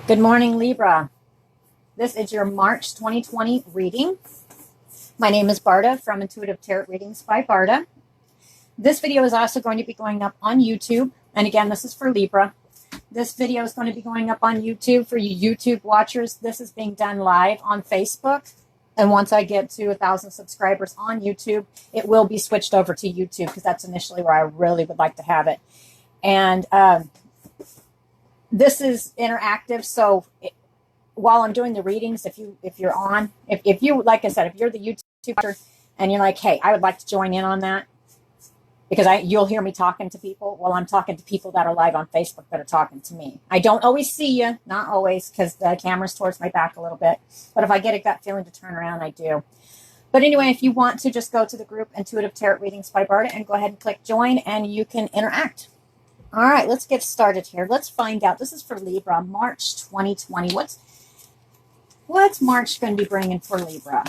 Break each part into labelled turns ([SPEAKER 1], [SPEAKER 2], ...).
[SPEAKER 1] Good morning, Libra. This is your March 2020 reading. My name is Barda from Intuitive Tarot Readings by Barda. This video is also going to be going up on YouTube. And again, this is for Libra. This video is going to be going up on YouTube for you YouTube watchers. This is being done live on Facebook. And once I get to 1,000 subscribers on YouTube, it will be switched over to YouTube because that's initially where I really would like to have it. And this is interactive, so while I'm doing the readings, if you're on, if you, like I said, if you're the YouTuber and you're like, hey, I would like to join in on that, because you'll hear me talking to people. Well, I'm talking to people that are live on Facebook that are talking to me. I don't always see you, not always, because the camera's towards my back a little bit. But if I get a gut feeling to turn around, I do. But anyway, if you want to, just go to the group Intuitive Tarot Readings by Barda and go ahead and click join, and you can interact. All right, let's get started here. Let's find out. This is for Libra, March 2020. What's March going to be bringing for Libra?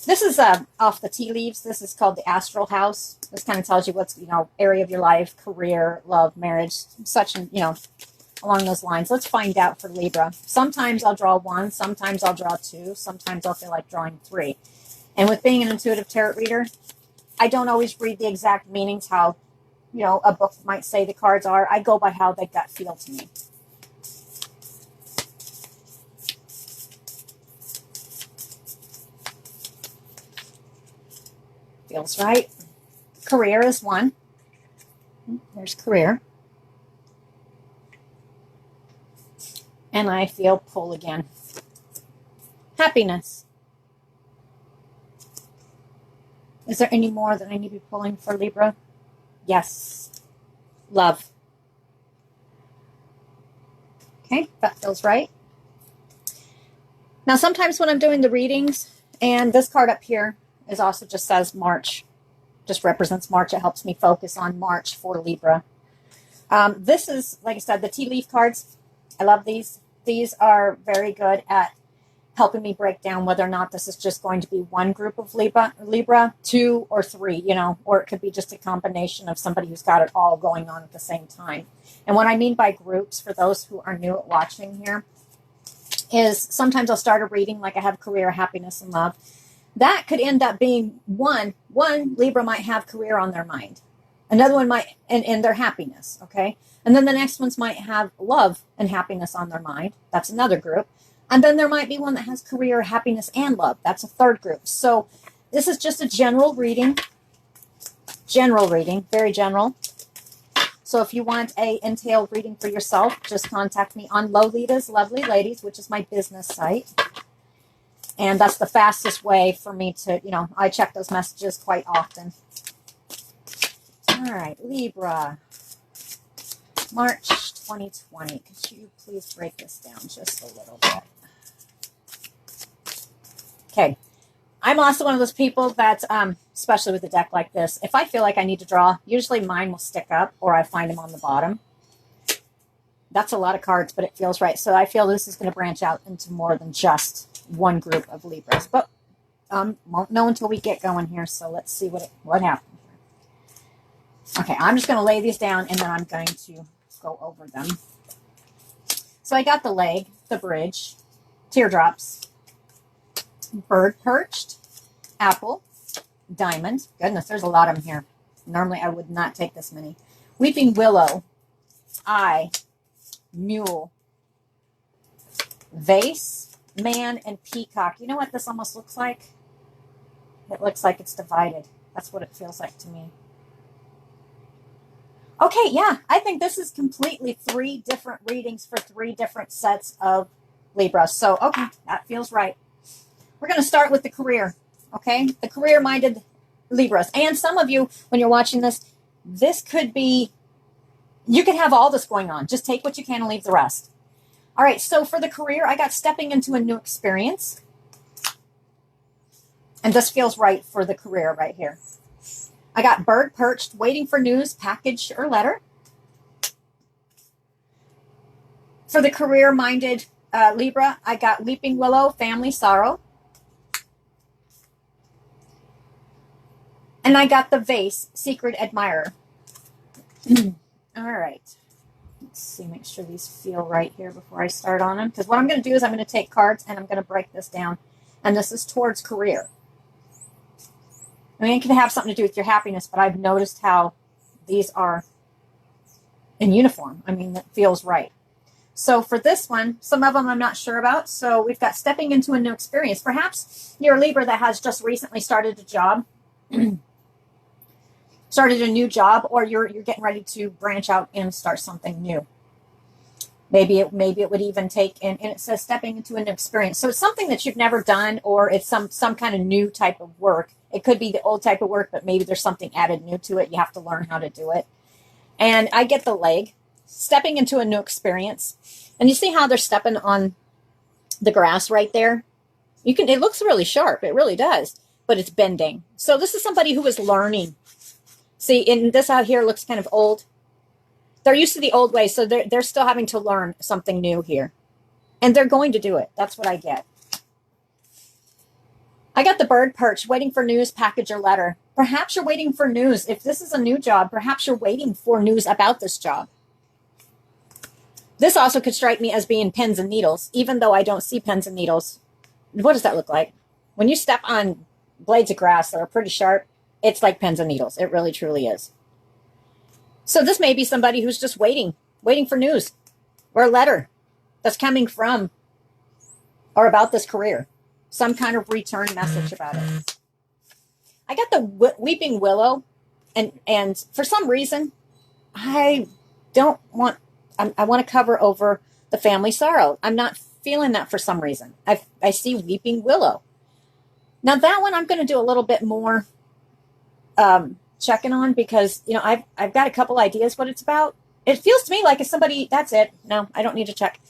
[SPEAKER 1] This is off the tea leaves. This is called the Astral House. This kind of tells you what's, area of your life, career, love, marriage, such, along those lines. Let's find out for Libra. Sometimes I'll draw one. Sometimes I'll draw two. Sometimes I'll feel like drawing three. And with being an intuitive tarot reader, I don't always read the exact meanings, how, a book might say the cards are. I go by how they gut feel to me. Feels right. Career is one. There's career. And I feel pull again. Happiness. Is there any more that I need to be pulling for Libra? Yes. Love. Okay, that feels right. Now, sometimes when I'm doing the readings, and this card up here is also just says March, just represents March. It helps me focus on March for Libra. This is, like I said, the tea leaf cards. I love these. These are very good at helping me break down whether or not this is just going to be one group of Libra, two or three, or it could be just a combination of somebody who's got it all going on at the same time. And what I mean by groups, for those who are new at watching here, is sometimes I'll start a reading like I have career, happiness, and love. That could end up being one Libra might have career on their mind. Another one might, and their happiness, okay? And then the next ones might have love and happiness on their mind. That's another group. And then there might be one that has career, happiness, and love. That's a third group. So this is just a general reading. General reading, very general. So if you want a entailed reading for yourself, just contact me on Lolita's Lovely Ladies, which is my business site. And that's the fastest way for me to, I check those messages quite often. All right, Libra, March 2020. Could you please break this down just a little bit? Okay. I'm also one of those people that, especially with a deck like this, if I feel like I need to draw, usually mine will stick up or I find them on the bottom. That's a lot of cards, but it feels right. So I feel this is going to branch out into more than just one group of Libras. But won't know until we get going here. So let's see what happens. Okay, I'm just going to lay these down and then I'm going to go over them. So I got the leg, the bridge, teardrops, bird perched, apple, diamond. Goodness, there's a lot of them here. Normally I would not take this many. Weeping willow, eye, mule, vase, man, and peacock. You know what this almost looks like? It looks like it's divided. That's what it feels like to me. Okay, yeah, I think this is completely three different readings for three different sets of Libra. So, okay, that feels right. We're going to start with the career, okay? The career-minded Libras. And some of you, when you're watching this, this could be, you could have all this going on. Just take what you can and leave the rest. All right, so for the career, I got stepping into a new experience. And this feels right for the career right here. I got bird perched, waiting for news, package, or letter. For the career-minded Libra, I got weeping willow, family, sorrow. And I got the vase, secret admirer. All right. Let's see, make sure these feel right here before I start on them. Because what I'm going to do is I'm going to take cards and I'm going to break this down. And this is towards career. I mean, it can have something to do with your happiness, but I've noticed how these are in uniform. I mean, it feels right. So for this one, some of them I'm not sure about. So we've got stepping into a new experience. Perhaps you're a Libra that has just recently started a job, started a new job, or you're getting ready to branch out and start something new. Maybe it would even take, and it says stepping into a new experience. So it's something that you've never done, or it's some kind of new type of work. It could be the old type of work, but maybe there's something added new to it. You have to learn how to do it. And I get the leg, stepping into a new experience. And you see how they're stepping on the grass right there? It looks really sharp. It really does, but it's bending. So this is somebody who is learning. See, and this out here looks kind of old. They're used to the old way, so they're still having to learn something new here. And they're going to do it. That's what I get. I got the bird perch, waiting for news, package, or letter. Perhaps you're waiting for news. If this is a new job, perhaps you're waiting for news about this job. This also could strike me as being pins and needles, even though I don't see pins and needles. What does that look like? When you step on blades of grass that are pretty sharp, it's like pins and needles. It really, truly is. So this may be somebody who's just waiting for news or a letter that's coming from or about this career. Some kind of return message about it. I got the weeping willow, and for some reason, I want to cover over the family sorrow. I'm not feeling that for some reason. I see weeping willow. Now that one I'm going to do a little bit more checking on, because I've got a couple ideas what it's about. It feels to me like if somebody, that's it. No, I don't need to check.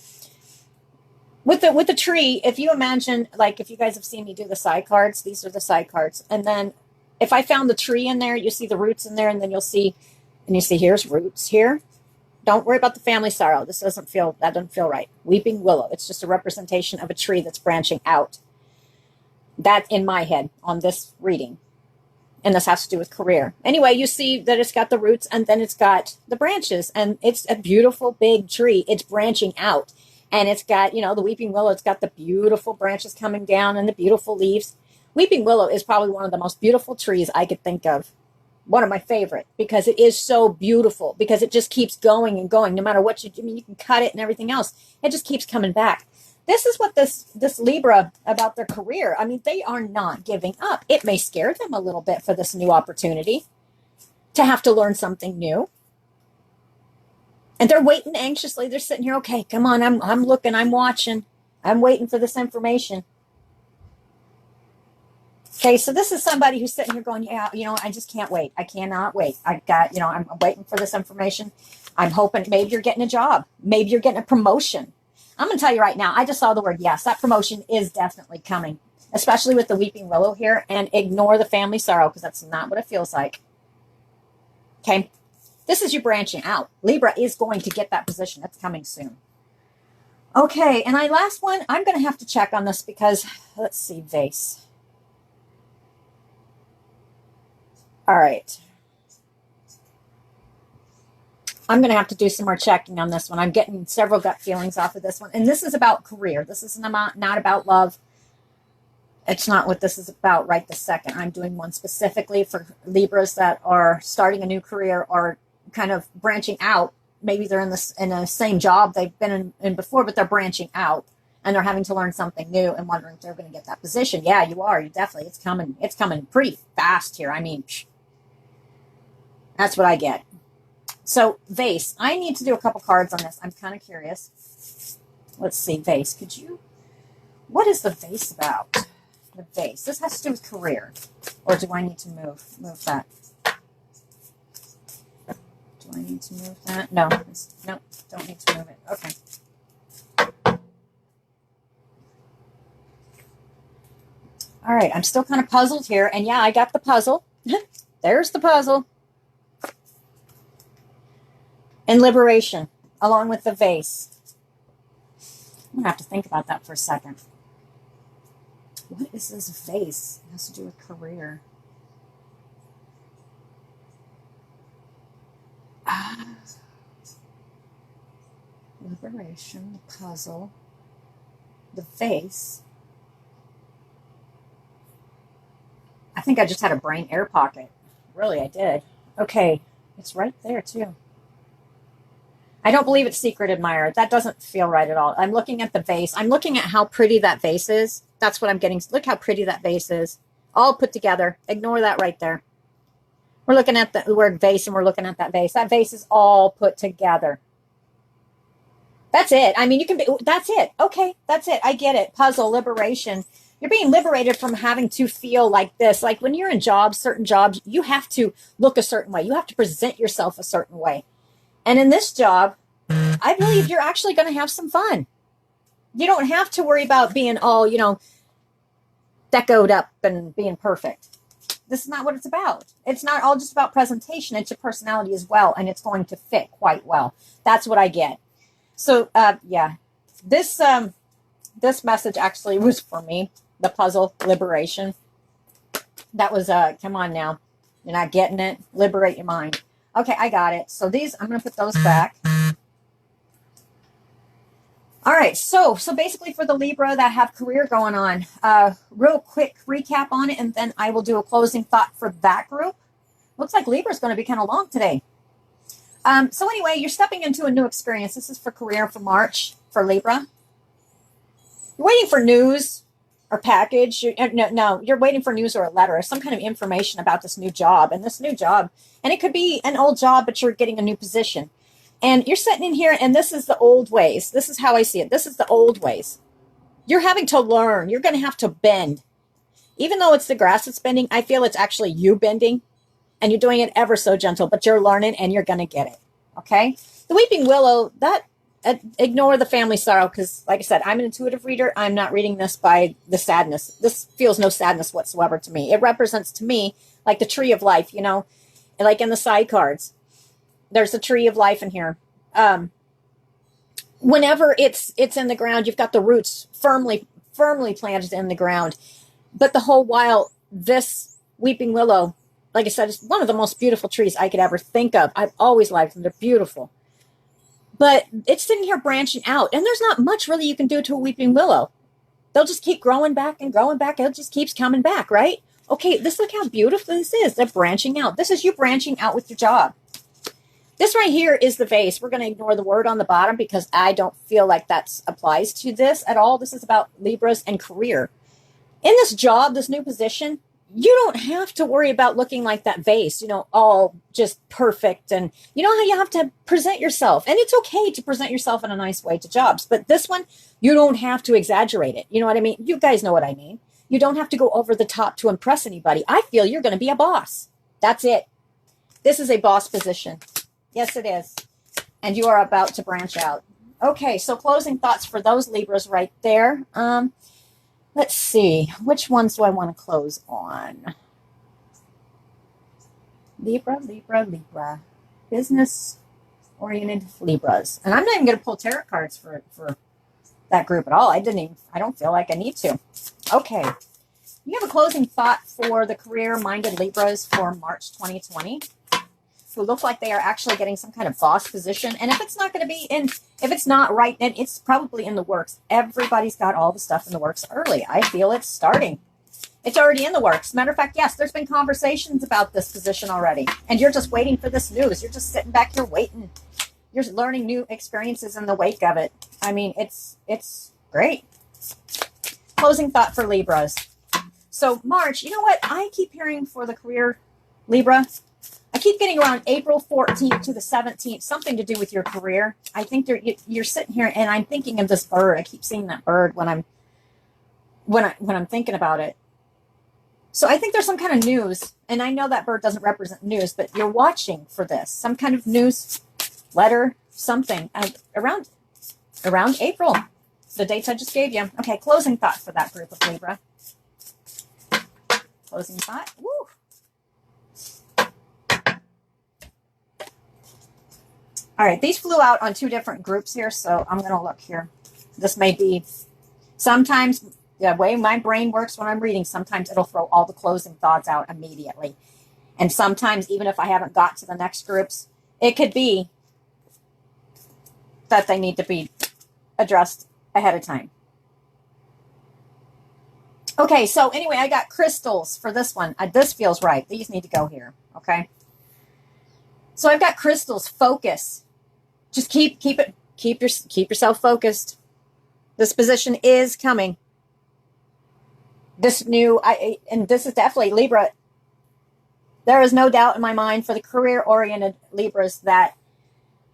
[SPEAKER 1] With the tree, if you imagine, like if you guys have seen me do the side cards, these are the side cards. And then if I found the tree in there, you see the roots in there, and then you see here's roots here. Don't worry about the family sorrow. That doesn't feel right. Weeping willow. It's just a representation of a tree that's branching out. That in my head on this reading. And this has to do with career. Anyway, you see that it's got the roots and then it's got the branches, and it's a beautiful big tree. It's branching out, and it's got, the weeping willow. It's got the beautiful branches coming down and the beautiful leaves. Weeping willow is probably one of the most beautiful trees I could think of. One of my favorite, because it is so beautiful, because it just keeps going and going. No matter what you can cut it and everything else. It just keeps coming back. This is what this Libra about their career. I mean, they are not giving up. It may scare them a little bit for this new opportunity to have to learn something new. And they're waiting anxiously. They're sitting here, okay, come on, I'm looking, I'm watching. I'm waiting for this information. Okay, so this is somebody who's sitting here going, yeah, I just can't wait. I cannot wait. I'm waiting for this information. I'm hoping maybe you're getting a job. Maybe you're getting a promotion. I'm going to tell you right now, I just saw the word yes. That promotion is definitely coming, especially with the weeping willow here. And ignore the family sorrow, because that's not what it feels like. Okay, this is you branching out. Libra is going to get that position. That's coming soon. Okay, and last one, I'm going to have to check on this because, let's see, vase. All right. I'm going to have to do some more checking on this one. I'm getting several gut feelings off of this one. And this is about career. This is not about love. It's not what this is about right this second. I'm doing one specifically for Libras that are starting a new career or kind of branching out. Maybe they're in the same job they've been in before, but they're branching out and they're having to learn something new and wondering if they're going to get that position. Yeah, you are. You definitely. It's coming. It's coming pretty fast here. I mean, that's what I get. So, vase. I need to do a couple cards on this. I'm kind of curious. Let's see, vase. What is the vase about? The vase. This has to do with career. Or do I need to move that? Do I need to move that? No. Nope. Don't need to move it. Okay. All right. I'm still kind of puzzled here. And yeah, I got the puzzle. There's the puzzle. And liberation, along with the vase. I'm going to have to think about that for a second. What is this vase? It has to do with career. Liberation, the puzzle, the vase. I think I just had a brain air pocket. Really, I did. Okay, it's right there too. I don't believe it's secret admirer. That doesn't feel right at all. I'm looking at the vase. I'm looking at how pretty that vase is. That's what I'm getting. Look how pretty that vase is. All put together. Ignore that right there. We're looking at the word vase and we're looking at that vase. That vase is all put together. That's it. I mean, you can be, that's it. Okay, that's it. I get it. Puzzle, liberation. You're being liberated from having to feel like this. Like when you're in jobs, certain jobs, you have to look a certain way. You have to present yourself a certain way. And in this job, I believe you're actually going to have some fun. You don't have to worry about being all, decoed up and being perfect. This is not what it's about. It's not all just about presentation. It's your personality as well, and it's going to fit quite well. That's what I get. So, yeah, this message actually was for me. The puzzle, liberation. That was, come on now. You're not getting it? Liberate your mind. Okay, I got it. So these, I'm going to put those back. All right, so basically for the Libra that have career going on, real quick recap on it, and then I will do a closing thought for that group. Looks like Libra is going to be kind of long today. So anyway, you're stepping into a new experience. This is for career for March for Libra. You're waiting for news or package. No, you're waiting for news or a letter or some kind of information about this new job. And this new job, and it could be an old job, but you're getting a new position. And you're sitting in here, and this is the old ways. This is how I see it. This is the old ways. You're having to learn. You're going to have to bend. Even though it's the grass that's bending, I feel it's actually you bending. And you're doing it ever so gentle, but you're learning and you're going to get it. Okay? The weeping willow, that ignore the family sorrow because, like I said, I'm an intuitive reader. I'm not reading this by the sadness. This feels no sadness whatsoever to me. It represents to me like the tree of life, like in the side cards. There's a tree of life in here. Whenever it's in the ground, you've got the roots firmly planted in the ground. But the whole while, this weeping willow, like I said, it's one of the most beautiful trees I could ever think of. I've always liked them. They're beautiful. But it's sitting here branching out. And there's not much really you can do to a weeping willow. They'll just keep growing back and growing back. It just keeps coming back, right? Okay, look how beautiful this is. They're branching out. This is you branching out with your job. This right here is the vase. We're going to ignore the word on the bottom because I don't feel like that applies to this at all. This is about Libras and career. In this job, this new position, you don't have to worry about looking like that vase, all just perfect. And you know how you have to present yourself. And it's okay to present yourself in a nice way to jobs. But this one, you don't have to exaggerate it. You know what I mean? You guys know what I mean. You don't have to go over the top to impress anybody. I feel you're going to be a boss. That's it. This is a boss position. Yes, it is. And you are about to branch out. Okay, so closing thoughts for those Libras right there. Let's see. Which ones do I want to close on? Libra. Business-oriented Libras. And I'm not even going to pull tarot cards for that group at all. I don't feel like I need to. Okay. You have a closing thought for the career-minded Libras for March 2020. Who look like they are actually getting some kind of boss position. And if it's not going to be if it's not right, then it's probably in the works. Everybody's got all the stuff in the works early. I feel it's starting. It's already in the works. Matter of fact, yes, there's been conversations about this position already. And you're just waiting for this news. You're just sitting back here waiting. You're learning new experiences in the wake of it. I mean, it's great. Closing thought for Libras. So March, you know what? I keep hearing for the career Libra, I keep getting around April 14th to the 17th, something to do with your career. I think you're sitting here, and I'm thinking of this bird. I keep seeing that bird when I'm thinking about it. So I think there's some kind of news, and I know that bird doesn't represent news, but you're watching for this, some kind of news, letter, something around April. The dates I just gave you. Okay, closing thought for that group of Libra. Closing thought. Woo. All right, these flew out on two different groups here, so I'm going to look here. This may be, sometimes, the way my brain works when I'm reading, sometimes it'll throw all the closing thoughts out immediately. And sometimes, even if I haven't got to the next groups, it could be that they need to be addressed ahead of time. Okay, so anyway, I got crystals for this one. This feels right. These need to go here, okay? So I've got crystals. Focus. Just keep yourself focused. This position is coming. This new, and this is definitely Libra. There is no doubt in my mind for the career-oriented Libras that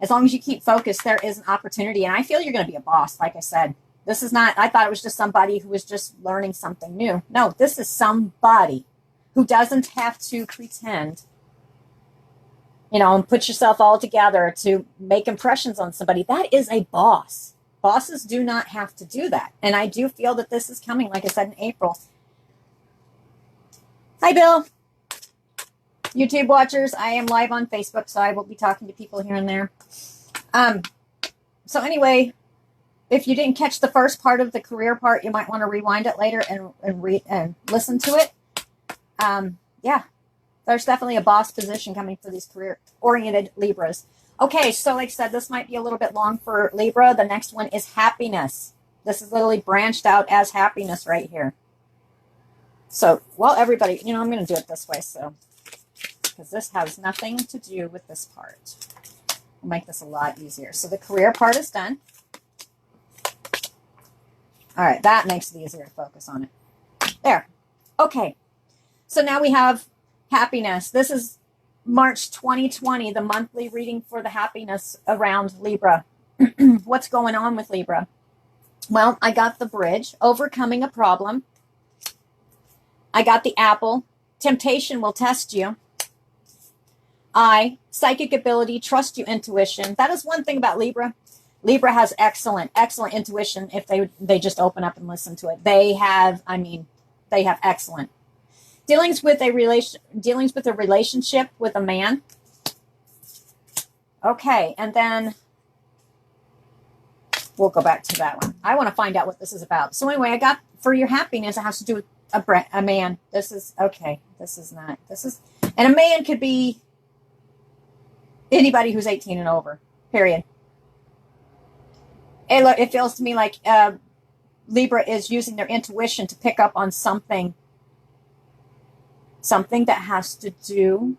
[SPEAKER 1] as long as you keep focused, there is an opportunity. And I feel you're going to be a boss, like I said. This is not, I thought it was just somebody who was just learning something new. No, this is somebody who doesn't have to pretend, and put yourself all together to make impressions on somebody. That is a boss. Bosses do not have to do that. And I do feel that this is coming, like I said, in April. Hi, Bill. YouTube watchers, I am live on Facebook, so I will be talking to people here and there. So anyway, if you didn't catch the first part of the career part, you might want to rewind it later and listen to it. Yeah, there's definitely a boss position coming for these career-oriented Libras. Okay, so like I said, this might be a little bit long for Libra. The next one is happiness. This is literally branched out as happiness right here. So, well, everybody, I'm going to do it this way, so because this has nothing to do with this part. We'll make this a lot easier. So the career part is done. All right, that makes it easier to focus on it. There. Okay. So now we have happiness. This is March 2020, the monthly reading for the happiness around Libra. What's going on with Libra? Well, I got the bridge, overcoming a problem. I got the apple, temptation will test you. Psychic ability, trust your intuition. That is one thing about Libra. Libra has excellent intuition if they just open up and listen to it. They have excellent. Dealings with a relationship with a man. Okay, and then we'll go back to that one. I want to find out what this is about. So anyway, I got for your happiness, it has to do with a man. This is okay. And a man could be anybody who's 18 and over, period. It feels to me like Libra is using their intuition to pick up on something that has to do.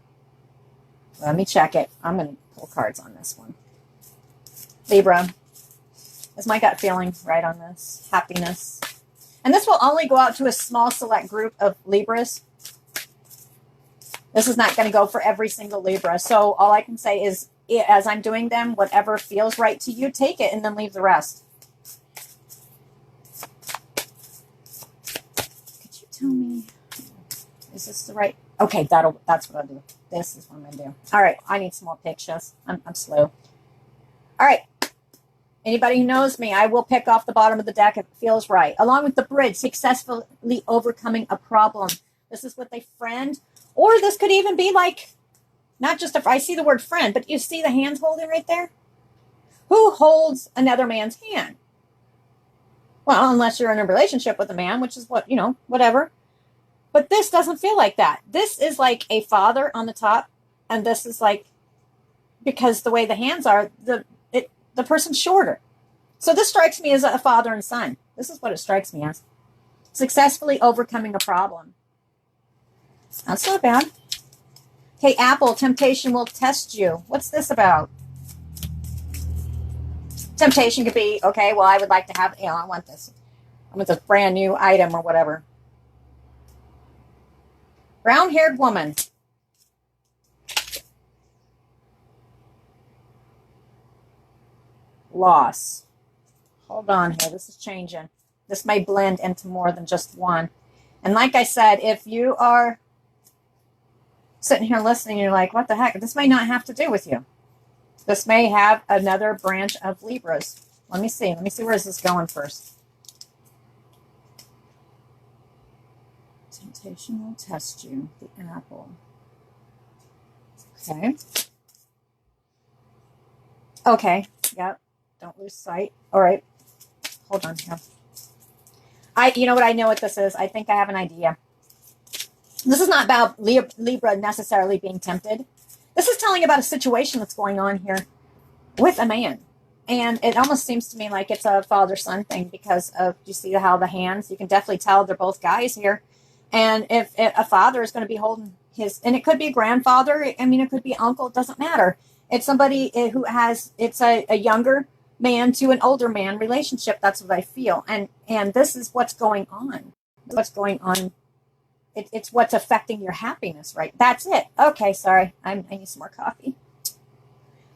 [SPEAKER 1] Let me check it. I'm going to pull cards on this one. Libra. Is my gut feeling right on this? Happiness. And this will only go out to a small select group of Libras. This is not going to go for every single Libra. So all I can say is, as I'm doing them, whatever feels right to you, take it and then leave the rest. Could you tell me, is this the right? Okay, that's what I'll do. This is what I'm going to do. All right, I need some more pictures. I'm slow. All right. Anybody who knows me, I will pick off the bottom of the deck if it feels right. Along with the bridge, successfully overcoming a problem. This is with a friend. Or this could even be like, not just I see the word friend, but you see the hands holding right there? Who holds another man's hand? Well, unless you're in a relationship with a man, which is whatever. But this doesn't feel like that. This is like a father on the top. And this is like, because the way the hands are, the person's shorter. So this strikes me as a father and son. This is what it strikes me as. Successfully overcoming a problem. That's not bad. Okay, apple, temptation will test you. What's this about? Temptation could be, okay, well, I would like to have, I want this. I want this brand new item or whatever. Brown-haired woman. Loss. Hold on here. This is changing. This may blend into more than just one. And like I said, if you are sitting here listening, you're like, what the heck? This may not have to do with you. This may have another branch of Libras. Let me see. Where is this going first? Temptation will test you. The apple. Okay. Okay. Yep. Don't lose sight. All right. Hold on here. You know what? I know what this is. I think I have an idea. This is not about Libra necessarily being tempted. This is telling about a situation that's going on here with a man. And it almost seems to me like it's a father-son thing because of, you see how the hands, you can definitely tell they're both guys here. And if a father is going to be holding his, and it could be a grandfather, I mean, it could be uncle, it doesn't matter. It's somebody who has, it's a younger man to an older man relationship. That's what I feel. And this is what's going on. What's going on. It's what's affecting your happiness, right? That's it. Okay, sorry. I need some more coffee.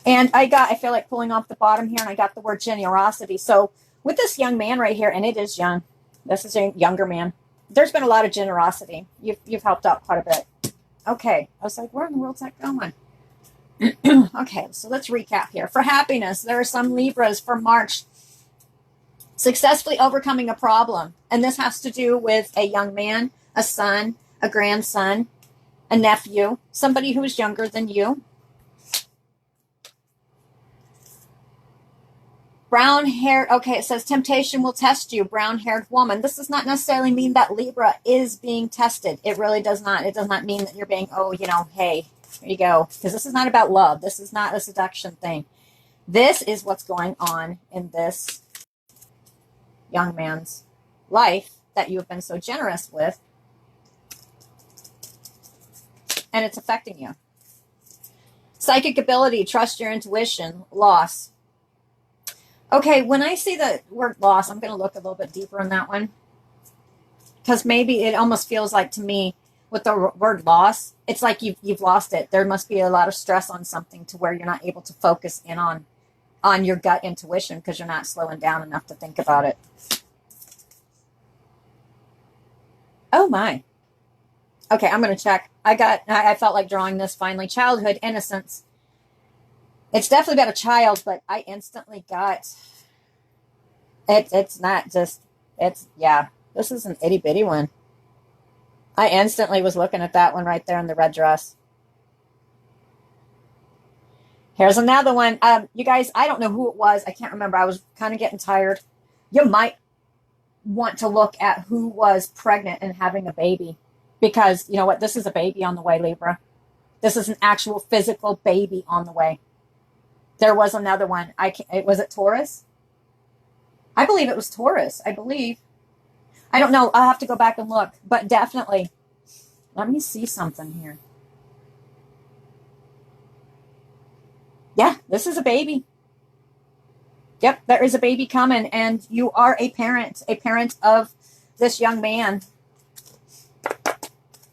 [SPEAKER 1] And I feel like pulling off the bottom here, and I got the word generosity. So with this young man right here, and it is young. This is a younger man. There's been a lot of generosity. You've helped out quite a bit. Okay. I was like, where in the world's that going? Okay, so let's recap here. For happiness, there are some Libras for March. Successfully overcoming a problem. And this has to do with a young man, a son, a grandson, a nephew, somebody who is younger than you. Brown-haired, okay, it says temptation will test you, brown-haired woman. This does not necessarily mean that Libra is being tested. It really does not. It does not mean that you're being, oh, you know, hey, here you go. Because this is not about love. This is not a seduction thing. This is what's going on in this young man's life that you have been so generous with. And it's affecting you. Psychic ability, trust your intuition, loss. Okay, when I see the word loss, I'm going to look a little bit deeper on that one. Because maybe it almost feels like to me, with the word loss, it's like you've lost it. There must be a lot of stress on something to where you're not able to focus in on your gut intuition because you're not slowing down enough to think about it. Oh my. Okay, I'm going to check. I felt like drawing this finally. Childhood, innocence. It's definitely about a child, but I instantly got it's not just, yeah, this is an itty bitty one. I instantly was looking at that one right there in the red dress. Here's another one. You guys, I don't know who it was. I can't remember. I was kind of getting tired. You might want to look at who was pregnant and having a baby. Because, you know what? This is a baby on the way, Libra. This is an actual physical baby on the way. There was another one. Was it Taurus? I believe it was Taurus. I believe. I don't know. I'll have to go back and look. But definitely. Let me see something here. Yeah, this is a baby. Yep, there is a baby coming. And you are a parent of this young man.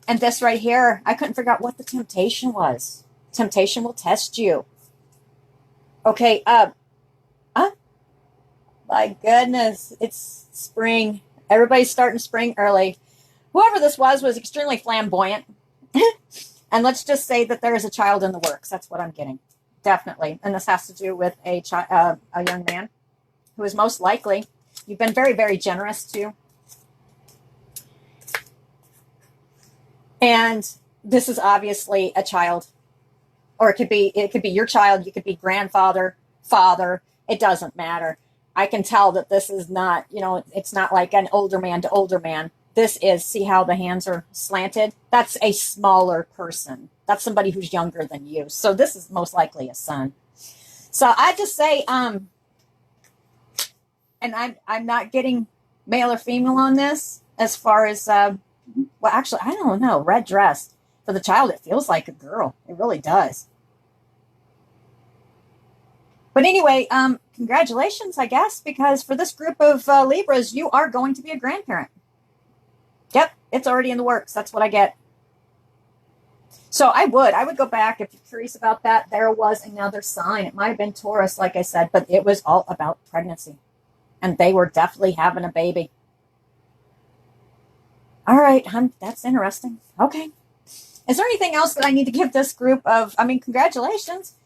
[SPEAKER 1] And this right here, I couldn't figure out what the temptation was. Temptation will test you. Okay, my goodness, it's spring. Everybody's starting spring early. Whoever this was extremely flamboyant. And let's just say that there is a child in the works. That's what I'm getting. Definitely. And this has to do with a young man who is most likely, you've been very, very generous to. And this is obviously a child, or it could be your child. You could be grandfather, father. It doesn't matter. I can tell that this is not, it's not like an older man to older man. This is, see how the hands are slanted? That's a smaller person. That's somebody who's younger than you. So this is most likely a son. So I just say, and I'm not getting male or female on this as far as, well, actually, I don't know. Red dress. For the child, it feels like a girl. It really does. But anyway, congratulations, I guess, because for this group of Libras, you are going to be a grandparent. Yep, it's already in the works. That's what I get. So I would go back if you're curious about that. There was another sign. It might have been Taurus, like I said, but it was all about pregnancy. And they were definitely having a baby. All right, that's interesting. Okay. Is there anything else that I need to give this group of, congratulations,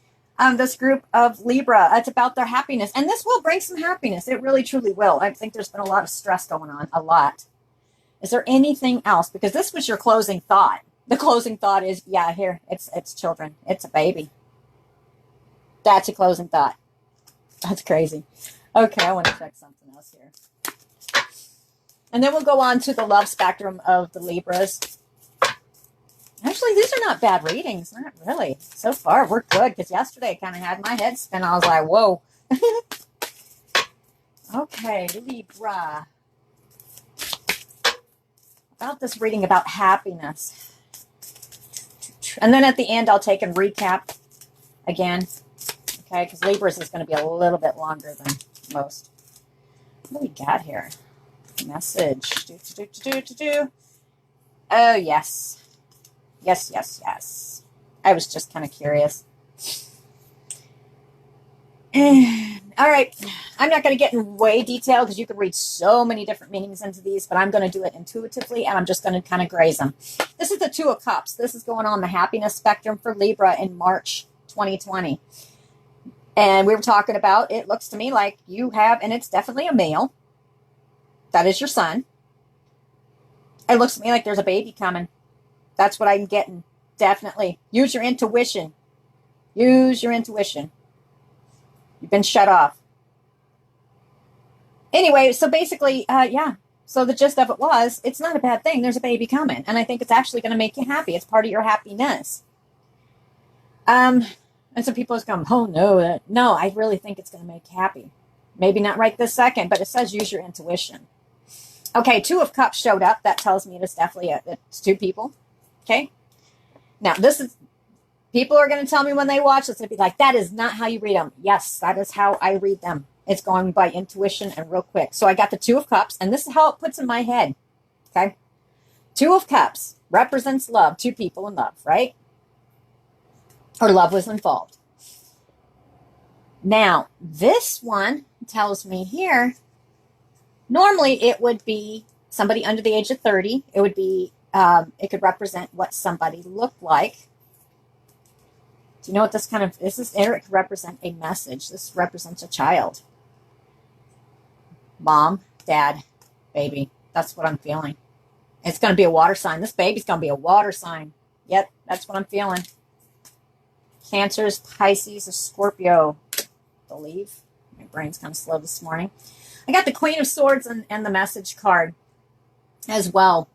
[SPEAKER 1] this group of Libra. It's about their happiness. And this will bring some happiness. It really, truly will. I think there's been a lot of stress going on, a lot. Is there anything else? Because this was your closing thought. The closing thought is, yeah, here, it's children. It's a baby. That's a closing thought. That's crazy. Okay, I want to check something else here. And then we'll go on to the love spectrum of the Libras. Actually, these are not bad readings. Not really. So far, we're good. Because yesterday I kind of had my head spin. I was like, whoa. Okay, Libra. About this reading about happiness. And then at the end, I'll take and recap again. Okay, because Libras is going to be a little bit longer than most. What do we got here? Message. Oh, yes. Yes, yes, yes. I was just kind of curious. All right. I'm not going to get in way detail because you can read so many different meanings into these, but I'm going to do it intuitively, and I'm just going to kind of graze them. This is the Two of Cups. This is going on the happiness spectrum for Libra in March 2020. And we were talking about, it looks to me like you have, and it's definitely a male. That is your son. It looks to me like there's a baby coming. That's what I'm getting. Definitely. Use your intuition. Use your intuition. You've been shut off. Anyway, so basically, yeah. So the gist of it was, it's not a bad thing. There's a baby coming. And I think it's actually going to make you happy. It's part of your happiness. And some people just come, oh, no. No, I really think it's going to make you happy. Maybe not right this second, but it says use your intuition. Okay, Two of Cups showed up. That tells me it's definitely it's two people. Okay. Now, this is, people are going to tell me when they watch this, they'll be like, that is not how you read them. Yes, that is how I read them. It's going by intuition and real quick. So I got the Two of Cups, and this is how it puts in my head. Okay. Two of Cups represents love, two people in love, right? Or love was involved. Now, this one tells me here, normally it would be somebody under the age of 30. It would be, it could represent what somebody looked like. Do you know what this kind of, this is, it could represent a message. This represents a child. Mom, dad, baby. That's what I'm feeling. It's going to be a water sign. This baby's going to be a water sign. Yep, that's what I'm feeling. Cancers, Pisces, or Scorpio, I believe. My brain's kind of slow this morning. I got the Queen of Swords and the message card as well.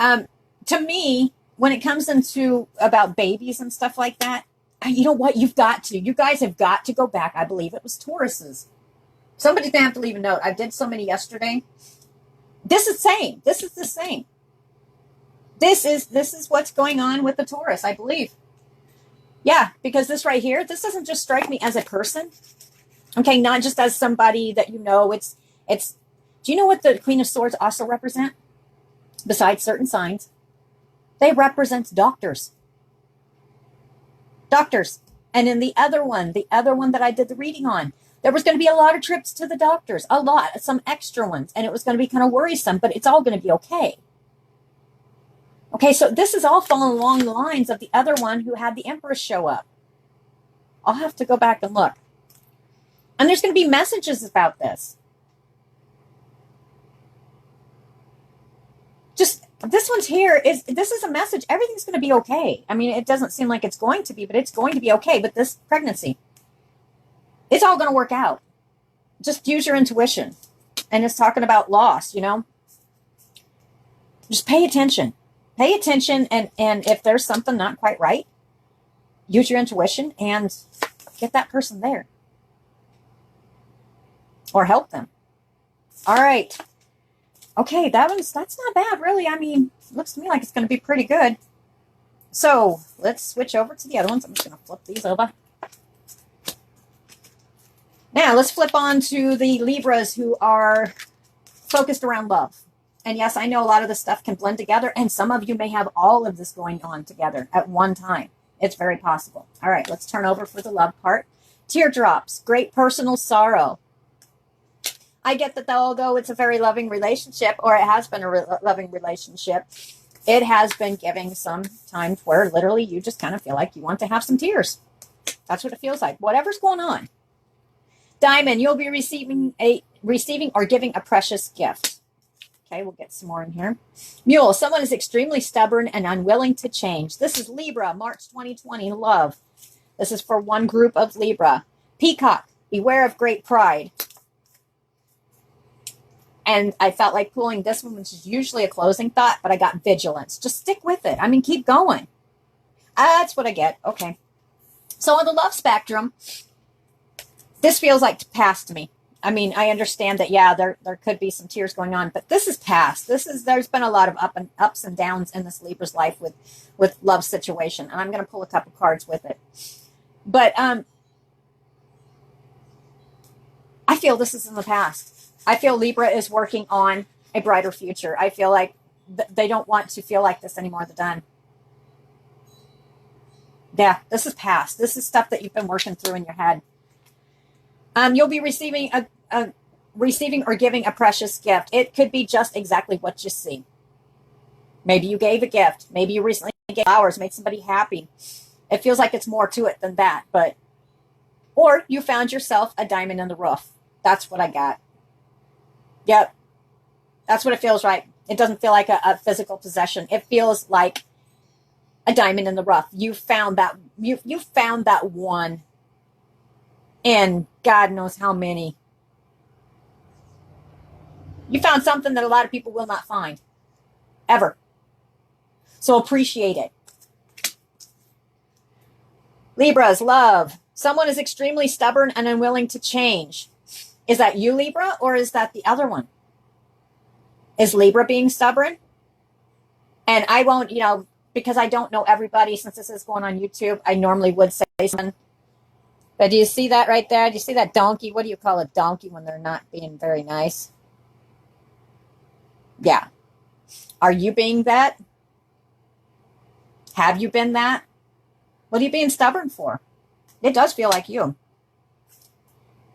[SPEAKER 1] To me, when it comes into about babies and stuff like that, you know what? You guys have got to go back. I believe it was Tauruses. Somebody's going to have to leave a note. I did so many yesterday. This is same. This is the same. This is what's going on with the Taurus, I believe. Yeah, because this right here, this doesn't just strike me as a person. Okay, not just as somebody that you know. It's. Do you know what the Queen of Swords also represent? Besides certain signs, they represent doctors. Doctors. And in the other one that I did the reading on, there was going to be a lot of trips to the doctors, a lot, some extra ones, and it was going to be kind of worrisome, but it's all going to be okay. Okay, so this is all following along the lines of the other one who had the Empress show up. I'll have to go back and look. And there's going to be messages about this. Just, this one's here, this is a message. Everything's going to be okay. I mean, it doesn't seem like it's going to be, but it's going to be okay. But this pregnancy, it's all going to work out. Just use your intuition. And it's talking about loss, you know. Just pay attention. Pay attention, and if there's something not quite right, use your intuition and get that person there. Or help them. All right. Okay, that's not bad, really. I mean, it looks to me like it's going to be pretty good. So, let's switch over to the other ones. I'm just going to flip these over. Now, let's flip on to the Libras who are focused around love. And yes, I know a lot of this stuff can blend together, and some of you may have all of this going on together at one time. It's very possible. All right, let's turn over for the love part. Teardrops, great personal sorrow. I get that although it's a very loving relationship, or it has been a loving relationship, it has been giving some times where literally you just kind of feel like you want to have some tears. That's what it feels like. Whatever's going on. Diamond, you'll be receiving or giving a precious gift. Okay, we'll get some more in here. Mule, someone is extremely stubborn and unwilling to change. This is Libra, March 2020, love. This is for one group of Libra. Peacock, beware of great pride. And I felt like pulling this one, which is usually a closing thought, but I got vigilance. Just stick with it. I mean, keep going. That's what I get. Okay. So on the love spectrum, this feels like past to me. I mean, I understand that, yeah, there could be some tears going on, but this is past. There's been a lot of ups and downs in this Libra's life with love situation. And I'm going to pull a couple cards with it. But I feel this is in the past. I feel Libra is working on a brighter future. I feel like they don't want to feel like this anymore. They're done. Yeah, this is past. This is stuff that you've been working through in your head. You'll be receiving receiving or giving a precious gift. It could be just exactly what you see. Maybe you gave a gift. Maybe you recently gave flowers, made somebody happy. It feels like it's more to it than that, or you found yourself a diamond in the rough. That's what I got. Yep. That's what it feels like. It doesn't feel like a physical possession. It feels like a diamond in the rough. You found that you found that one in God knows how many. You found something that a lot of people will not find ever. So appreciate it. Libras, love. Someone is extremely stubborn and unwilling to change. Is that you, Libra, or is that the other one? Is Libra being stubborn? And I won't, because I don't know everybody, since this is going on YouTube, I normally would say something. But do you see that right there? Do you see that donkey? What do you call a donkey when they're not being very nice? Yeah. Are you being that? Have you been that? What are you being stubborn for? It does feel like you.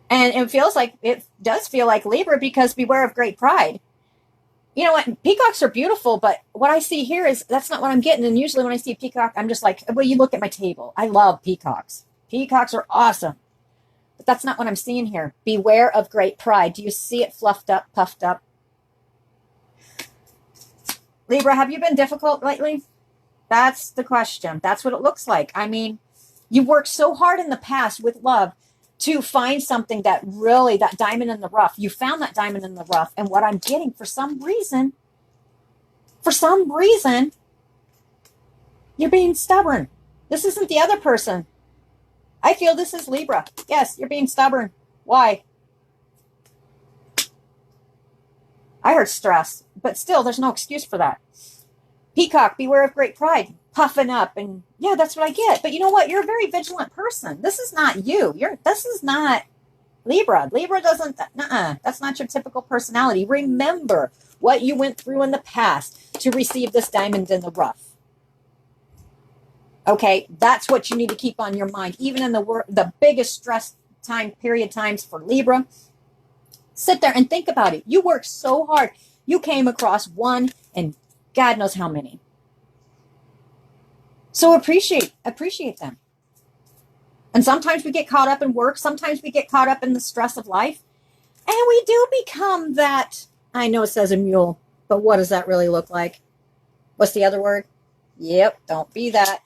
[SPEAKER 1] And it does feel like Libra, because beware of great pride. You know what? Peacocks are beautiful, but what I see here is that's not what I'm getting. And usually when I see a peacock, I'm just like, well, you look at my table. I love peacocks. Peacocks are awesome. But that's not what I'm seeing here. Beware of great pride. Do you see it fluffed up, puffed up? Libra, have you been difficult lately? That's the question. That's what it looks like. I mean, you worked so hard in the past with love to find something that diamond in the rough. You found that diamond in the rough. And what I'm getting, for some reason, you're being stubborn. This isn't the other person. I feel this is Libra. Yes, you're being stubborn. Why? I heard stress, but still, there's no excuse for that. Peacock, beware of great pride. Puffing up, and yeah, that's what I get. But you know what? You're a very vigilant person. This is not you. This is not Libra. Libra doesn't, that's not your typical personality. Remember what you went through in the past to receive this diamond in the rough. Okay, that's what you need to keep on your mind. Even in the biggest stress times for Libra, sit there and think about it. You worked so hard. You came across one and God knows how many. So appreciate them. And sometimes we get caught up in work. Sometimes we get caught up in the stress of life. And we do become that, I know it says a mule, but what does that really look like? What's the other word? Yep, don't be that.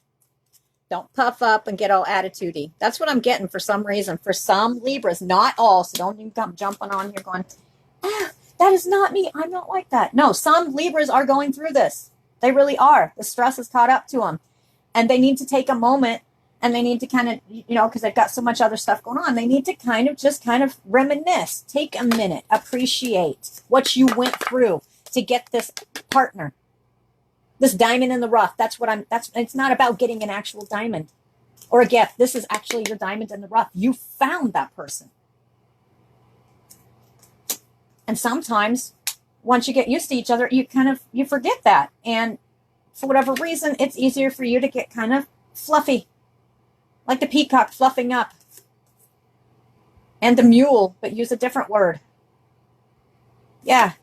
[SPEAKER 1] Don't puff up and get all attitude-y. That's what I'm getting for some reason. For some Libras, not all, so don't even come jumping on here going, that is not me. I'm not like that. No, some Libras are going through this. They really are. The stress has caught up to them. And they need to take a moment, and they need to kind of, because they've got so much other stuff going on, they need to kind of reminisce. Take a minute. Appreciate what you went through to get this partner. This diamond in the rough. It's not about getting an actual diamond or a gift. This is actually your diamond in the rough. You found that person. And sometimes once you get used to each other, you forget that. And for whatever reason, it's easier for you to get kind of fluffy. Like the peacock fluffing up. And the mule, but use a different word. Yeah,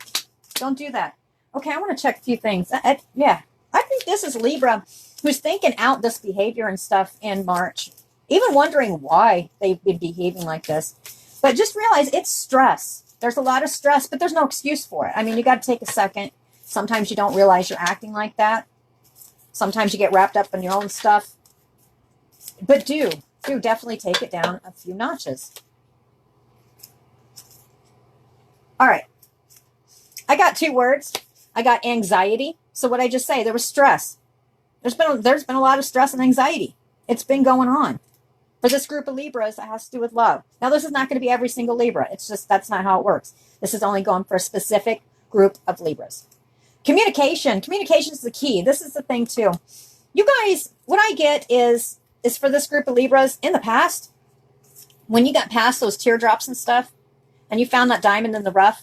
[SPEAKER 1] don't do that. Okay, I want to check a few things. I think this is Libra who's thinking out this behavior and stuff in March. Even wondering why they've been behaving like this. But just realize it's stress. There's a lot of stress, but there's no excuse for it. I mean, you got to take a second. Sometimes you don't realize you're acting like that. Sometimes you get wrapped up in your own stuff. But do definitely take it down a few notches. All right. I got two words. I got anxiety. So what I just say, there was stress. There's been a lot of stress and anxiety. It's been going on for For this group of Libras, it has to do with love. Now, this is not going to be every single Libra. It's just, that's not how it works. This is only going for a specific group of Libras. Communication. Communication is the key. This is the thing, too. You guys, what I get is for this group of Libras, in the past, when you got past those teardrops and stuff, and you found that diamond in the rough,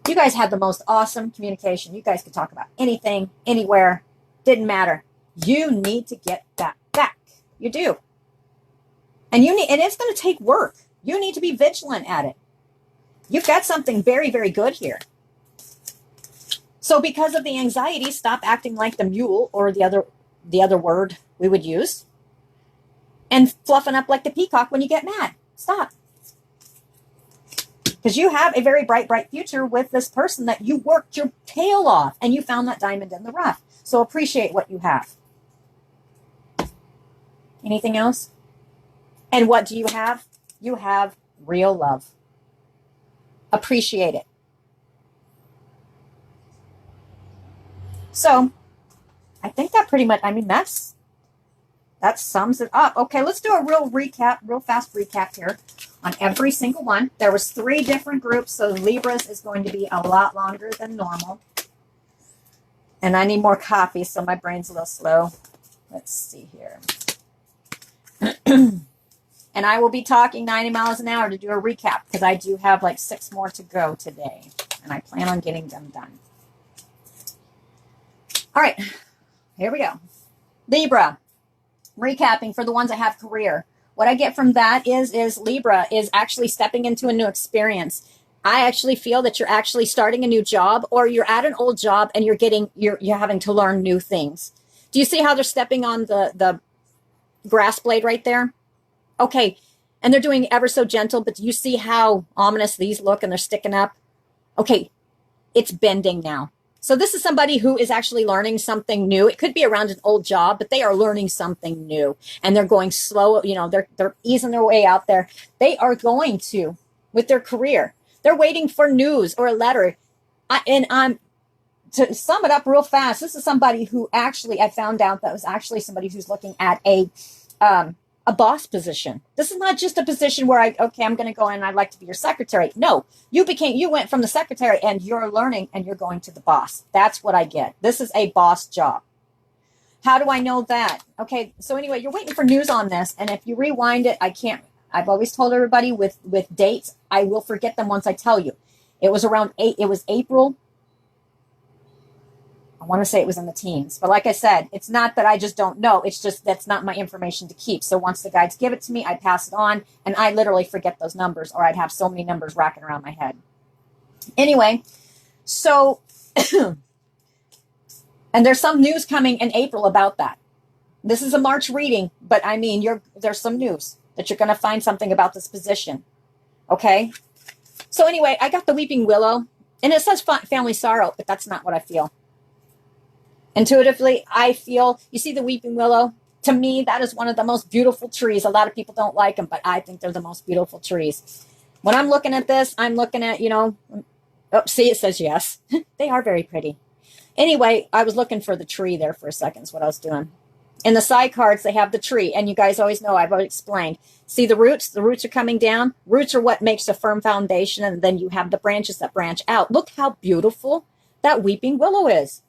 [SPEAKER 1] you guys had the most awesome communication. You guys could talk about anything, anywhere. Didn't matter. You need to get that back. You do. And it's going to take work. You need to be vigilant at it. You've got something very, very good here. So because of the anxiety, stop acting like the mule, or the other word we would use, and fluffing up like the peacock when you get mad. Stop. Because you have a very bright, bright future with this person that you worked your tail off, and you found that diamond in the rough. So appreciate what you have. Anything else? And what do you have? You have real love. Appreciate it. So I think that pretty much, that sums it up. Okay, let's do a real fast recap here on every single one. There was 3 different groups, so Libras is going to be a lot longer than normal. And I need more coffee, so my brain's a little slow. Let's see here. And I will be talking 90 miles an hour to do a recap, because I do have like 6 more to go today, and I plan on getting them done. All right, here we go. Libra, recapping for the ones that have career. What I get from that is Libra is actually stepping into a new experience. I actually feel that you're actually starting a new job, or you're at an old job and you're having to learn new things. Do you see how they're stepping on the grass blade right there? Okay, and they're doing ever so gentle, but do you see how ominous these look, and they're sticking up? Okay, it's bending now. So this is somebody who is actually learning something new. It could be around an old job, but they are learning something new, and they're going slow. You know, they're easing their way out there. They are going to, with their career, they're waiting for news or a letter. To sum it up real fast, this is somebody who actually, I found out that was actually somebody who's looking at a boss position. This is not just a position where I'm going to go in and I'd like to be your secretary. No, you went from the secretary and you're learning and you're going to the boss. That's what I get. This is a boss job. How do I know that? Okay, so anyway, you're waiting for news on this, and if you rewind it, I've always told everybody with dates, I will forget them once I tell you. It was April. I want to say it was in the teens. But like I said, it's not that I just don't know. It's just that's not my information to keep. So once the guides give it to me, I pass it on, and I literally forget those numbers, or I'd have so many numbers racking around my head. Anyway, so, and there's some news coming in April about that. This is a March reading, but I mean, there's some news that you're going to find something about this position. Okay? So anyway, I got the Weeping Willow, and it says family sorrow, but that's not what I feel. Intuitively, I feel, you see the Weeping Willow? To me, that is one of the most beautiful trees. A lot of people don't like them, but I think they're the most beautiful trees. When I'm looking at this, I'm looking at, see, it says yes. They are very pretty. Anyway, I was looking for the tree there for a second is what I was doing. In the side cards, they have the tree, and you guys always know, I've already explained. See the roots? The roots are coming down. Roots are what makes a firm foundation, and then you have the branches that branch out. Look how beautiful that Weeping Willow is.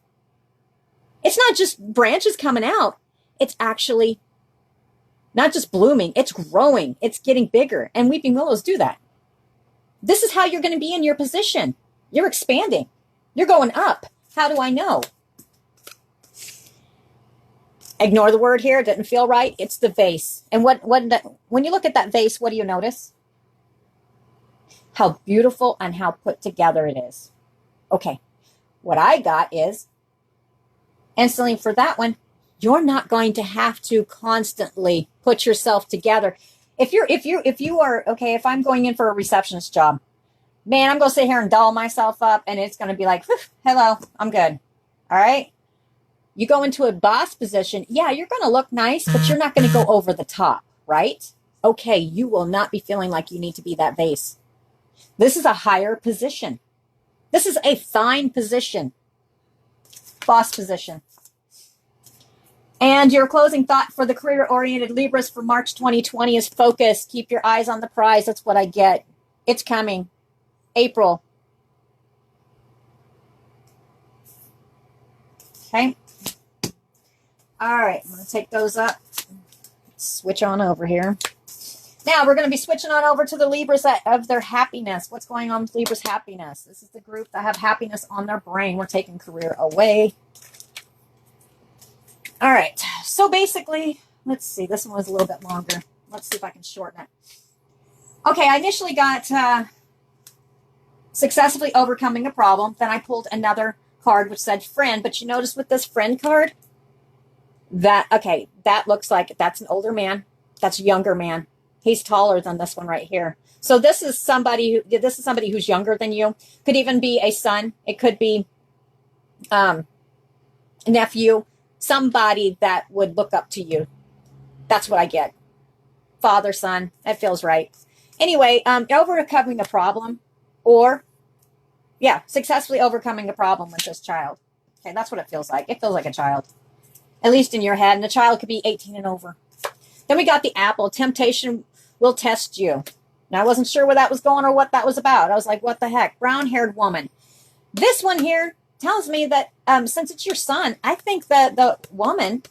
[SPEAKER 1] It's not just branches coming out. It's actually not just blooming. It's growing. It's getting bigger. And Weeping Willows do that. This is how you're going to be in your position. You're expanding. You're going up. How do I know? Ignore the word here. It didn't feel right. It's the vase. And when you look at that vase, what do you notice? How beautiful and how put together it is. Okay. What I got is, instantly for that one, you're not going to have to constantly put yourself together. If I'm going in for a receptionist job, man, I'm going to sit here and doll myself up, and it's going to be like, hello, I'm good. All right. You go into a boss position. Yeah, you're going to look nice, but you're not going to go over the top, right? Okay. You will not be feeling like you need to be that vase. This is a higher position. This is a fine position. Boss position. And your closing thought for the career-oriented Libras for March 2020 is focus. Keep your eyes on the prize. That's what I get. It's coming. April. Okay. All right. I'm going to take those up. Switch on over here. Now, we're going to be switching on over to the Libras of their happiness. What's going on with Libras' happiness? This is the group that have happiness on their brain. We're taking career away. All right. So basically, let's see. This one was a little bit longer. Let's see if I can shorten it. Okay, I initially got successfully overcoming a problem. Then I pulled another card which said friend. But you notice with this friend card, that looks like that's an older man. That's a younger man. He's taller than this one right here. So this is somebody who's younger than you. Could even be a son. It could be a nephew. Somebody that would look up to you. That's what I get. Father, son. That feels right. Anyway, overcoming a problem, or successfully overcoming a problem with this child. Okay, that's what it feels like. It feels like a child, at least in your head. And the child could be 18 and over. Then we got the apple. Temptation will test you. Now, I wasn't sure where that was going or what that was about. I was like, what the heck? Brown-haired woman. This one here tells me that since it's your son, I think that the woman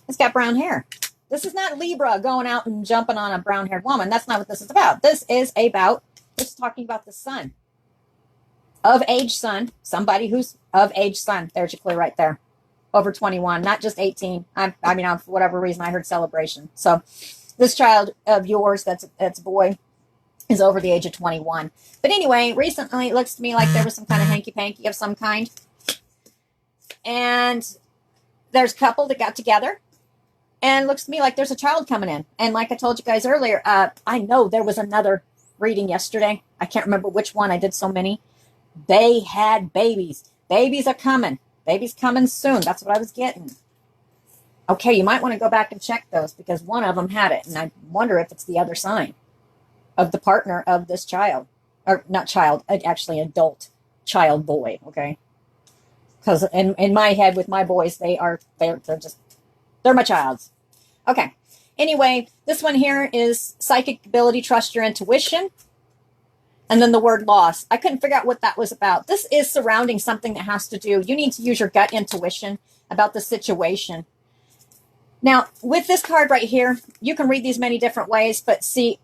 [SPEAKER 1] has got brown hair. This is not Libra going out and jumping on a brown-haired woman. That's not what this is about. This is talking about the son. Of age son. Somebody who's of age son. There's your clue right there. Over 21, not just 18. For whatever reason, I heard celebration. So this child of yours, that's a boy, is over the age of 21. But anyway, recently it looks to me like there was some kind of hanky-panky of some kind. And there's a couple that got together. And it looks to me like there's a child coming in. And like I told you guys earlier, I know there was another reading yesterday. I can't remember which one. I did so many. They had babies. Babies are coming. Baby's coming soon. That's what I was getting. Okay, you might want to go back and check those because one of them had it. And I wonder if it's the other sign of the partner of this child. Or not child, actually adult child boy, okay? Because in my head with my boys, they're my childs. Okay. Anyway, this one here is psychic ability, trust your intuition. And then the word loss. I couldn't figure out what that was about. This is surrounding something that has to do. You need to use your gut intuition about the situation. Now, with this card right here, you can read these many different ways, but see,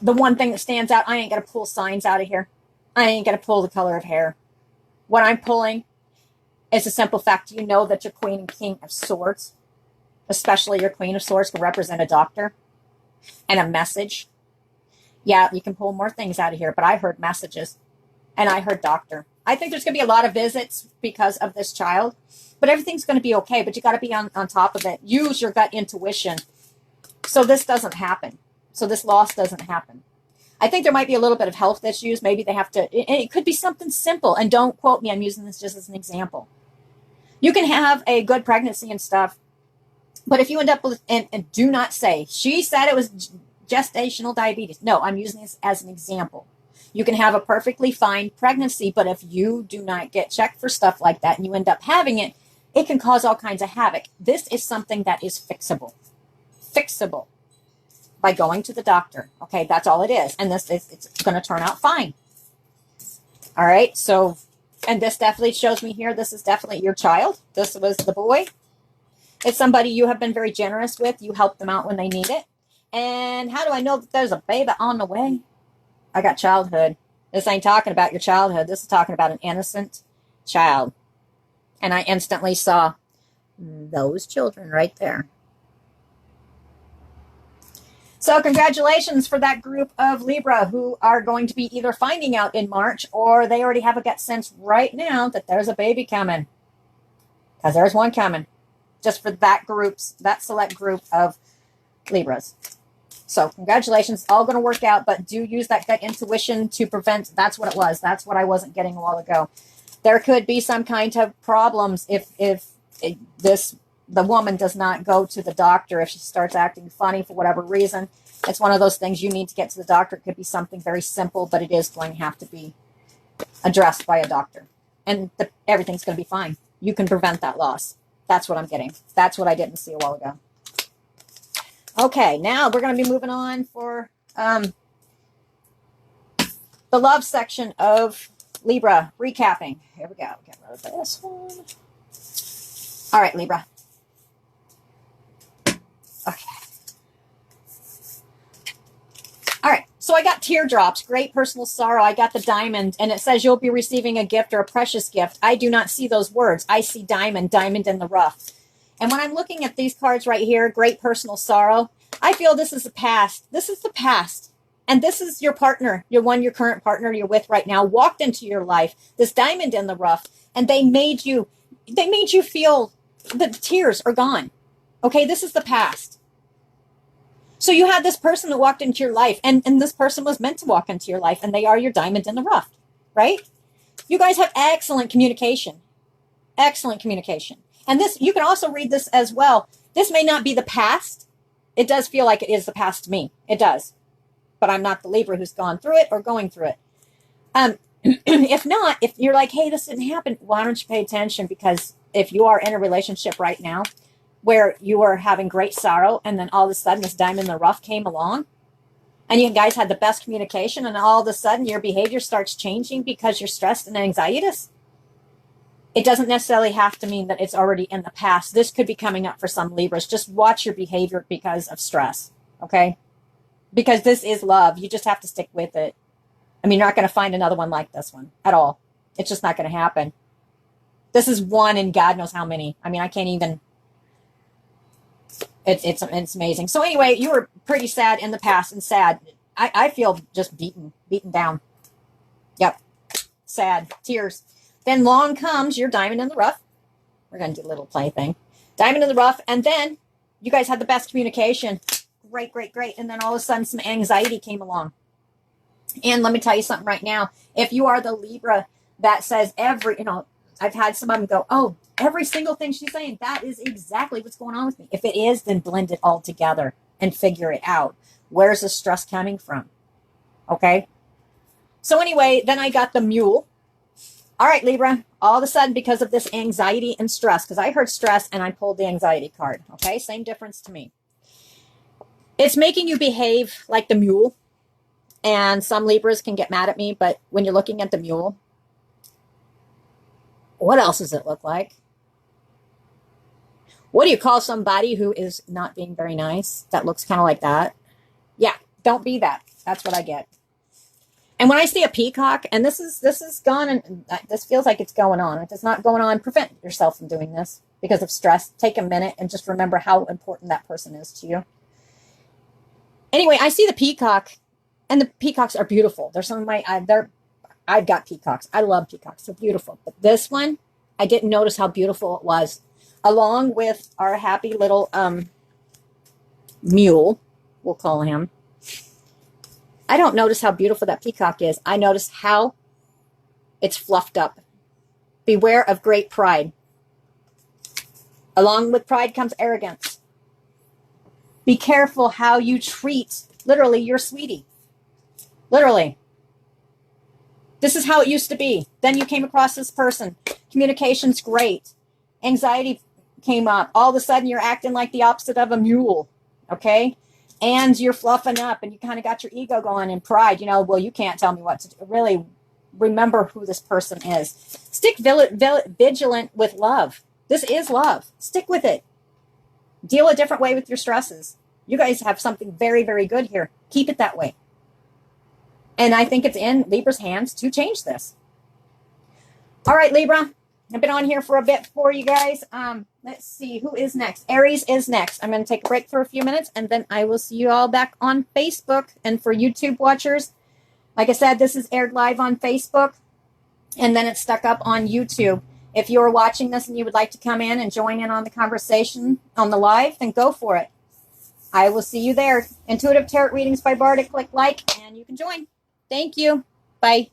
[SPEAKER 1] the one thing that stands out, I ain't going to pull signs out of here. I ain't going to pull the color of hair. What I'm pulling is a simple fact. You know that your Queen and King of Swords, especially your Queen of Swords, can represent a doctor and a message. Yeah, you can pull more things out of here, but I heard messages and I heard doctor. I think there's going to be a lot of visits because of this child, but everything's going to be okay, but you got to be on top of it. Use your gut intuition so this doesn't happen, so this loss doesn't happen. I think there might be a little bit of health issues. Maybe they have to, it could be something simple, and don't quote me. I'm using this just as an example. You can have a good pregnancy and stuff, but if you end up with, and do not say, she said it was gestational diabetes. No, I'm using this as an example. You can have a perfectly fine pregnancy, but if you do not get checked for stuff like that and you end up having it, it can cause all kinds of havoc. This is something that is fixable. Fixable by going to the doctor. Okay, that's all it is. And it's going to turn out fine. All right, so, and this definitely shows me here, this is definitely your child. This was the boy. It's somebody you have been very generous with. You help them out when they need it. And how do I know that there's a baby on the way? I got childhood. This ain't talking about your childhood. This is talking about an innocent child. And I instantly saw those children right there. So congratulations for that group of Libra who are going to be either finding out in March or they already have a gut sense right now that there's a baby coming. Because there's one coming. Just for that select group of Libras. So congratulations, all going to work out, but do use that gut intuition to prevent. That's what it was. That's what I wasn't getting a while ago. There could be some kind of problems if the woman does not go to the doctor, if she starts acting funny for whatever reason. It's one of those things you need to get to the doctor. It could be something very simple, but it is going to have to be addressed by a doctor. And everything's going to be fine. You can prevent that loss. That's what I'm getting. That's what I didn't see a while ago. Okay, now we're going to be moving on for the love section of Libra. Recapping. Here we go. Get rid of this one. All right, Libra. Okay. All right, so I got teardrops, great personal sorrow. I got the diamond, and it says you'll be receiving a gift or a precious gift. I do not see those words. I see diamond, diamond in the rough. And when I'm looking at these cards right here, great personal sorrow, I feel this is the past. This is the past. And this is your partner, your current partner you're with right now, walked into your life, this diamond in the rough, and they made you feel the tears are gone. Okay, this is the past. So you had this person that walked into your life, and this person was meant to walk into your life, and they are your diamond in the rough, right? You guys have excellent communication. Excellent communication. And this, you can also read this as well. This may not be the past. It does feel like it is the past to me. It does. But I'm not the Libra who's gone through it or going through it. If not, if you're like, hey, this didn't happen, why don't you pay attention? Because if you are in a relationship right now where you are having great sorrow, and then all of a sudden this diamond in the rough came along, and you guys had the best communication, and all of a sudden your behavior starts changing because you're stressed and anxietous, it doesn't necessarily have to mean that it's already in the past. This could be coming up for some Libras. Just watch your behavior because of stress, okay? Because this is love. You just have to stick with it. I mean, you're not going to find another one like this one at all. It's just not going to happen. This is one in God knows how many. I mean, I can't even... It's amazing. So anyway, you were pretty sad in the past, and sad. I feel just beaten down. Yep. Sad. Tears. Then long comes your diamond in the rough. We're going to do a little play thing. Diamond in the rough. And then you guys had the best communication. Great, great, great. And then all of a sudden some anxiety came along. And let me tell you something right now. If you are the Libra that says I've had some of them go, oh, every single thing she's saying, that is exactly what's going on with me. If it is, then blend it all together and figure it out. Where's the stress coming from? Okay. So anyway, then I got the mule. All right, Libra, all of a sudden, because of this anxiety and stress, because I heard stress and I pulled the anxiety card. Okay. Same difference to me. It's making you behave like the mule. And some Libras can get mad at me, but when you're looking at the mule, what else does it look like? What do you call somebody who is not being very nice? That looks kind of like that. Yeah, don't be that. That's what I get. And when I see a peacock, and this is gone, and this feels like it's going on. If it's not going on, prevent yourself from doing this because of stress. Take a minute and just remember how important that person is to you. Anyway, I see the peacock, and the peacocks are beautiful. They're some of my, I've got peacocks. I love peacocks. They're beautiful. But this one, I didn't notice how beautiful it was. Along with our happy little mule, we'll call him. I don't notice how beautiful that peacock is. I notice how it's fluffed up. Beware of great pride. Along with pride comes arrogance. Be careful how you treat, literally, your sweetie. Literally. This is how it used to be. Then you came across this person. Communication's great. Anxiety came up. All of a sudden, you're acting like the opposite of a mule. Okay? And you're fluffing up, and you kind of got your ego going and pride. Well, you can't tell me what to do. Really remember who this person is. Stick vigilant with love. This is love. Stick with it. Deal a different way with your stresses. You guys have something very, very good here. Keep it that way. And I think it's in Libra's hands to change this. All right, Libra. I've been on here for a bit for you guys. Let's see. Who is next? Aries is next. I'm going to take a break for a few minutes, and then I will see you all back on Facebook. And for YouTube watchers, like I said, this is aired live on Facebook, and then it's stuck up on YouTube. If you're watching this and you would like to come in and join in on the conversation on the live, then go for it. I will see you there. Intuitive Tarot Readings by Barda. Click like, and you can join. Thank you. Bye.